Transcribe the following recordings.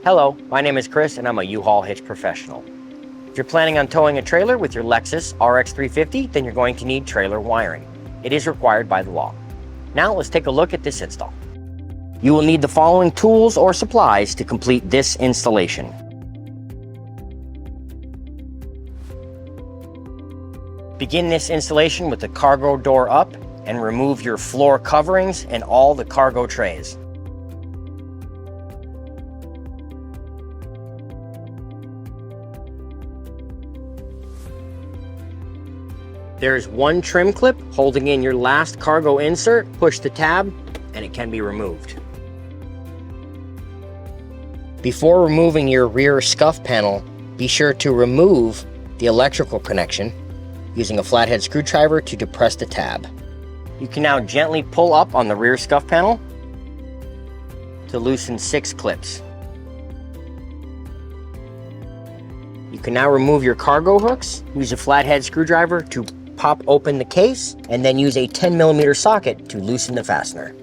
Hello, my name is Chris and I'm a U-Haul hitch professional. If you're planning on towing a trailer with your Lexus RX350, then you're going to need trailer wiring. It is required by the law. Now let's take a look at this install. You will need the following tools or supplies to complete this installation. Begin this installation with the cargo door up and remove your floor coverings and all the cargo trays. There is one trim clip holding in your last cargo insert. Push the tab and it can be removed. Before removing your rear scuff panel, be sure to remove the electrical connection using a flathead screwdriver to depress the tab. You can now gently pull up on the rear scuff panel to loosen 6 clips. You can now remove your cargo hooks. Use a flathead screwdriver to pop open the case and then use a 10mm socket to loosen the fastener.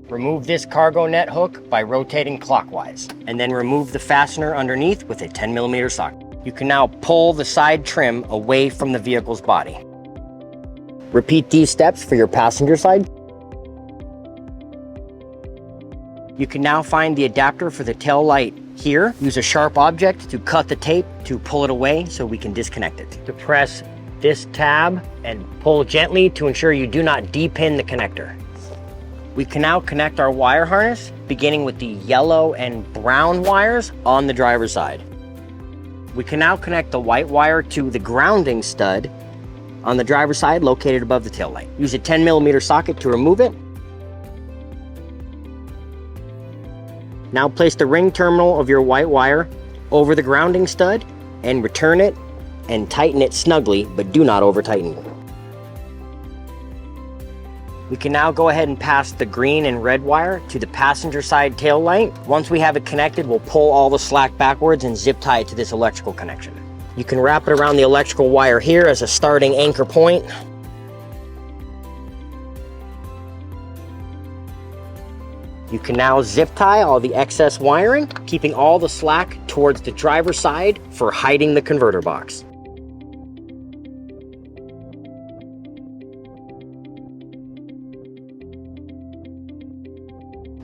Remove this cargo net hook by rotating clockwise and then remove the fastener underneath with a 10mm socket. You can now pull the side trim away from the vehicle's body. Repeat these steps for your passenger side. You can now find the adapter for the tail light here. Use a sharp object to cut the tape to pull it away so we can disconnect it. Depress this tab and pull gently to ensure you do not depin the connector. We can now connect our wire harness, beginning with the yellow and brown wires on the driver's side. We can now connect the white wire to the grounding stud on the driver's side located above the taillight. Use a 10mm socket to remove it. Now place the ring terminal of your white wire over the grounding stud and return it and tighten it snugly, but do not over tighten it. We can now go ahead and pass the green and red wire to the passenger side tail light. Once we have it connected, we'll pull all the slack backwards and zip tie it to this electrical connection. You can wrap it around the electrical wire here as a starting anchor point. You can now zip tie all the excess wiring, keeping all the slack towards the driver's side for hiding the converter box.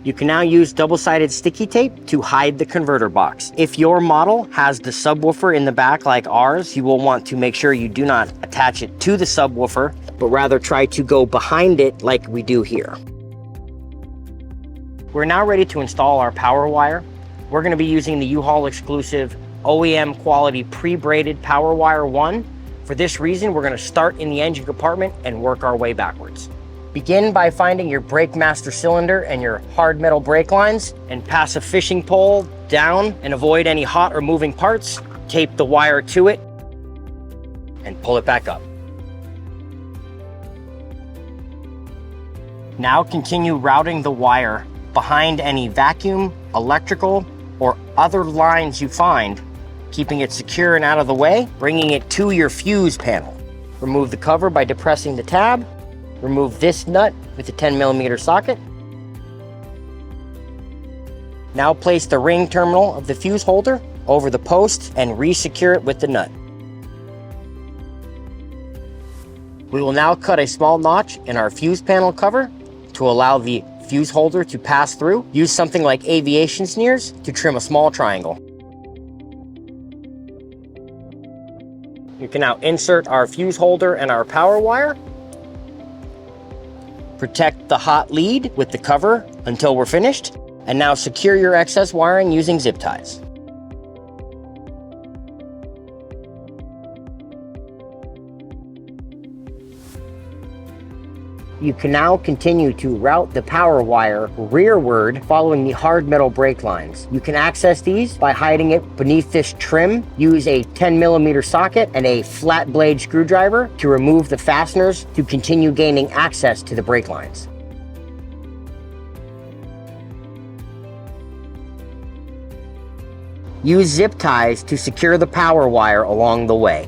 You can now use double-sided sticky tape to hide the converter box. If your model has the subwoofer in the back like ours, you will want to make sure you do not attach it to the subwoofer, but rather try to go behind it like we do here. We're now ready to install our power wire. We're going to be using the U-Haul exclusive OEM quality pre-braided power wire 1. For this reason, we're going to start in the engine compartment and work our way backwards. Begin by finding your brake master cylinder and your hard metal brake lines and pass a fishing pole down and avoid any hot or moving parts. Tape the wire to it and pull it back up. Now continue routing the wire behind any vacuum, electrical, or other lines you find, keeping it secure and out of the way, bringing it to your fuse panel. Remove the cover by depressing the tab. Remove this nut with a 10mm socket. Now place the ring terminal of the fuse holder over the post and re-secure it with the nut. We will now cut a small notch in our fuse panel cover to allow the fuse holder to pass through. Use something like aviation shears to trim a small triangle. You can now insert our fuse holder and our power wire. Protect the hot lead with the cover until we're finished, and now secure your excess wiring using zip ties. You can now continue to route the power wire rearward following the hard metal brake lines. You can access these by hiding it beneath this trim. Use a 10mm socket and a flat blade screwdriver to remove the fasteners to continue gaining access to the brake lines. Use zip ties to secure the power wire along the way.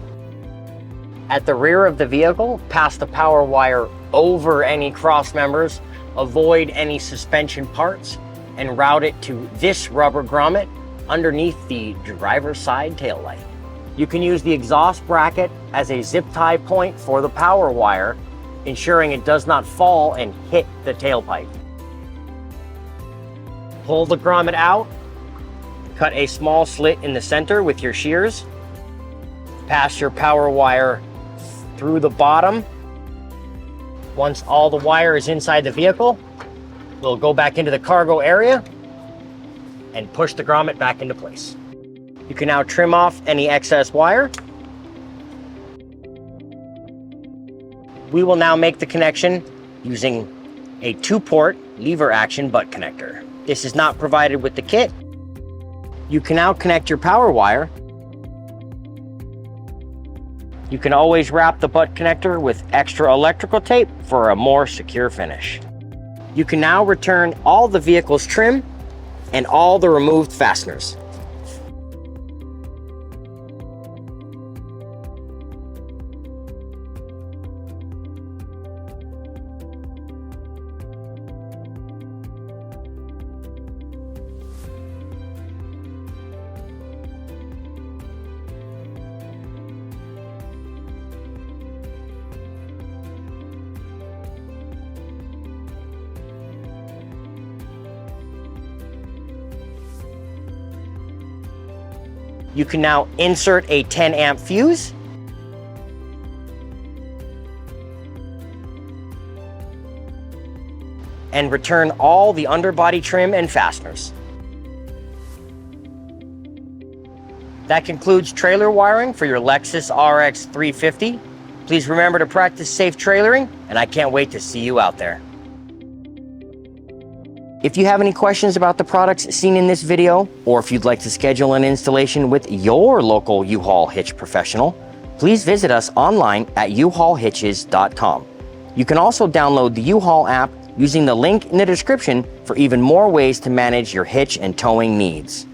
At the rear of the vehicle, pass the power wire over any cross members, avoid any suspension parts, and route it to this rubber grommet underneath the driver's side tail light. You can use the exhaust bracket as a zip tie point for the power wire, ensuring it does not fall and hit the tailpipe. Pull the grommet out, cut a small slit in the center with your shears, pass your power wire through the bottom. Once all the wire is inside the vehicle, we'll go back into the cargo area and push the grommet back into place. You can now trim off any excess wire. We will now make the connection using a 2-port lever action butt connector. This is not provided with the kit. You can now connect your power wire. You can always wrap the butt connector with extra electrical tape for a more secure finish. You can now return all the vehicle's trim and all the removed fasteners. You can now insert a 10 amp fuse. And return all the underbody trim and fasteners. That concludes trailer wiring for your Lexus RX350. Please remember to practice safe trailering, and I can't wait to see you out there. If you have any questions about the products seen in this video, or if you'd like to schedule an installation with your local U-Haul hitch professional, please visit us online at uhaulhitches.com. You can also download the U-Haul app using the link in the description for even more ways to manage your hitch and towing needs.